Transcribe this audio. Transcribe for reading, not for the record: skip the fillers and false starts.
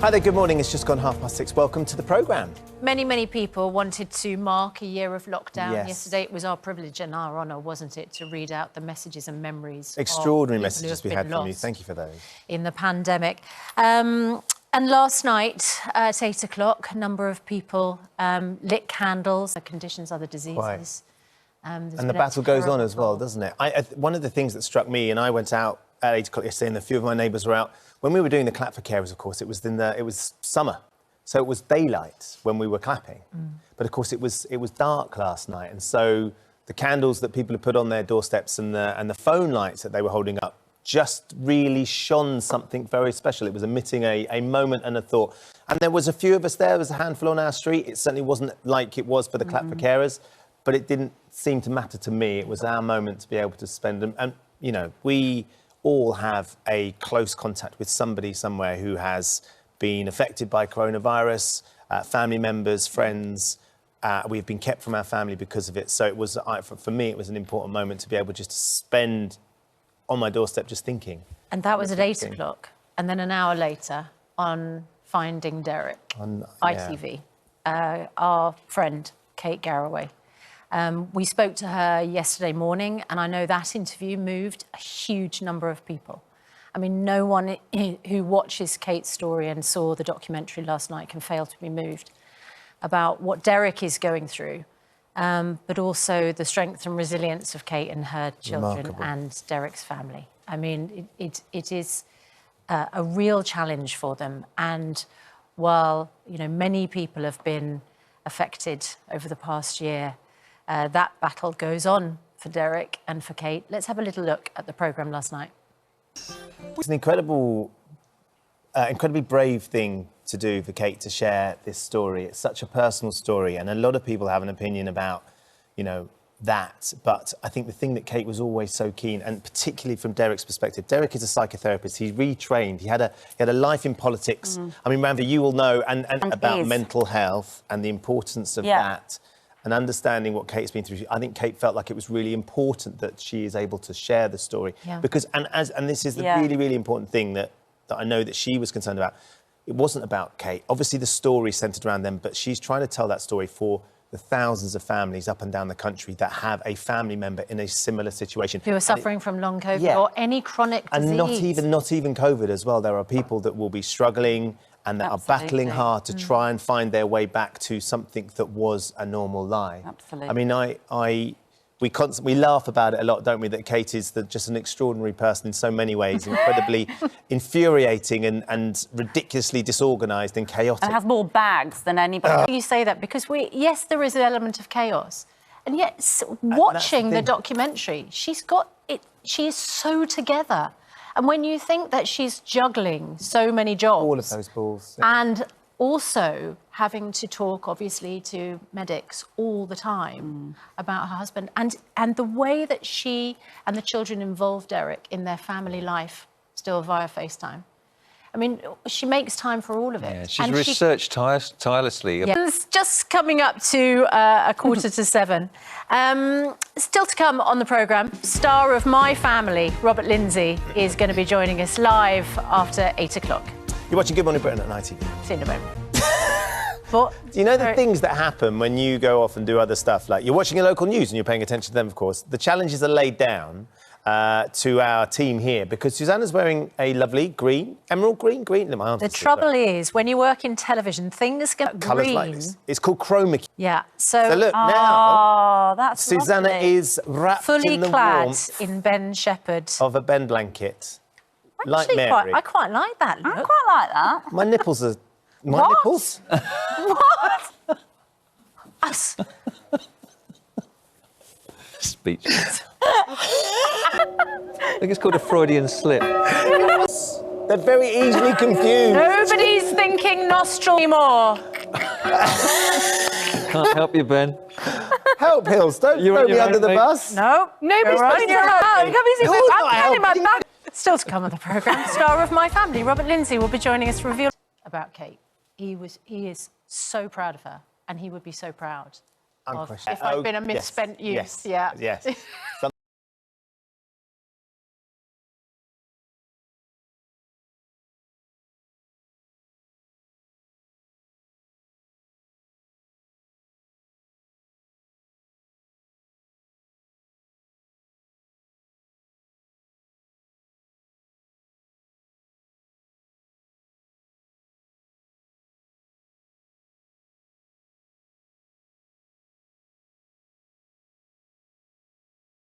Hi there, good morning. It's just gone 6:30. Welcome to the programme. Many people wanted to mark a year of lockdown. Yes. Yesterday it was our privilege and our honour, wasn't it, to read out the messages and memories. Extraordinary of messages we had from you. Thank you for those. In the pandemic. And last night at 8 o'clock, a number of people lit candles. The conditions, other diseases. And the battle goes on as well, doesn't it? One of the things that struck me, and I went out at 8 o'clock yesterday and a few of my neighbours were out. When we were doing the clap for carers, of course, it was summer. So it was daylight when we were clapping. But of course it was dark last night. And so the candles that people had put on their doorsteps and the phone lights that they were holding up just really shone something very special. It was emitting a moment and a thought. And there was a few of us there. There was a handful on our street. It certainly wasn't like it was for the clap for carers, but it didn't seem to matter to me. It was our moment to be able to spend. And you know, we all have a close contact with somebody somewhere who has been affected by coronavirus, family members, friends. We've been kept from our family because of it. So it was, for me, it was an important moment to be able just to spend on my doorstep just thinking. And that was at 8 o'clock. And then an hour later on Finding Derek, on ITV, our friend, Kate Garraway. We spoke to her yesterday morning, and I know that interview moved a huge number of people. I mean, no one who watches Kate's story and saw the documentary last night can fail to be moved about what Derek is going through, but also the strength and resilience of Kate and her children and Derek's family. I mean, it is a real challenge for them. And while, you know, many people have been affected over the past year, that battle goes on for Derek and for Kate. Let's have a little look at the programme last night. It's an incredibly brave thing to do for Kate to share this story. It's such a personal story, and a lot of people have an opinion about, you know, that. But I think the thing that Kate was always so keen, and particularly from Derek's perspective, Derek is a psychotherapist. He's retrained. He had a life in politics. I mean, Ranvi, you will know, and about mental health and the importance of that. And understanding what Kate's been through, I think Kate felt like it was really important that she is able to share the story. Because, and this is the really important thing that I know that she was concerned about. It wasn't about Kate. Obviously, the story centred around them, but she's trying to tell that story for the thousands of families up and down the country that have a family member in a similar situation. Who are suffering from long COVID or any chronic disease. And not even COVID as well. There are people that will be struggling and that are battling hard to try and find their way back to something that was a normal life. I mean, we laugh about it a lot, don't we, that Kate is just an extraordinary person in so many ways, incredibly infuriating and ridiculously disorganised and chaotic. And has more bags than anybody. You say that because yes, there is an element of chaos. And yet, watching the documentary, she is so together. And when you think that she's juggling so many jobs... All of those balls. And also having to talk, obviously, to medics all the time about her husband. And the way that she and the children involve Derek in their family life, still via FaceTime. I mean, she makes time for all of it. Yeah, she's researched tirelessly. It's just coming up to 6:45. Still to come on the programme, star of My Family, Robert Lindsay, is going to be joining us live after 8 o'clock. You're watching Good Morning Britain at ITV. See you in a moment. But, you know the things that happen when you go off and do other stuff, like you're watching your local news and you're paying attention to them, of course. The challenges are laid down to our team here because Susanna's wearing a lovely emerald green. The trouble is, when you work in television, things get colours green. like this. It's called chroma key. Yeah. So look now, that's Susanna lovely. is wrapped fully in the clad warmth in Ben Shepherd of a Ben blanket. Like Actually, Mary. I quite like that look. I quite like that. My nipples are... What? Nipples? What? Speechless. I think it's called a Freudian slip. They're very easily confused. Nobody's thinking nostril anymore. Can't help you, Ben. Help, Hills. Don't throw me under the bus. No. Nobody's putting your hand. Still to come on the programme, star of My Family, Robert Lindsay, will be joining us to reveal about Kate. He is so proud of her, and he would be so proud of if I'd been a misspent youth. Yes.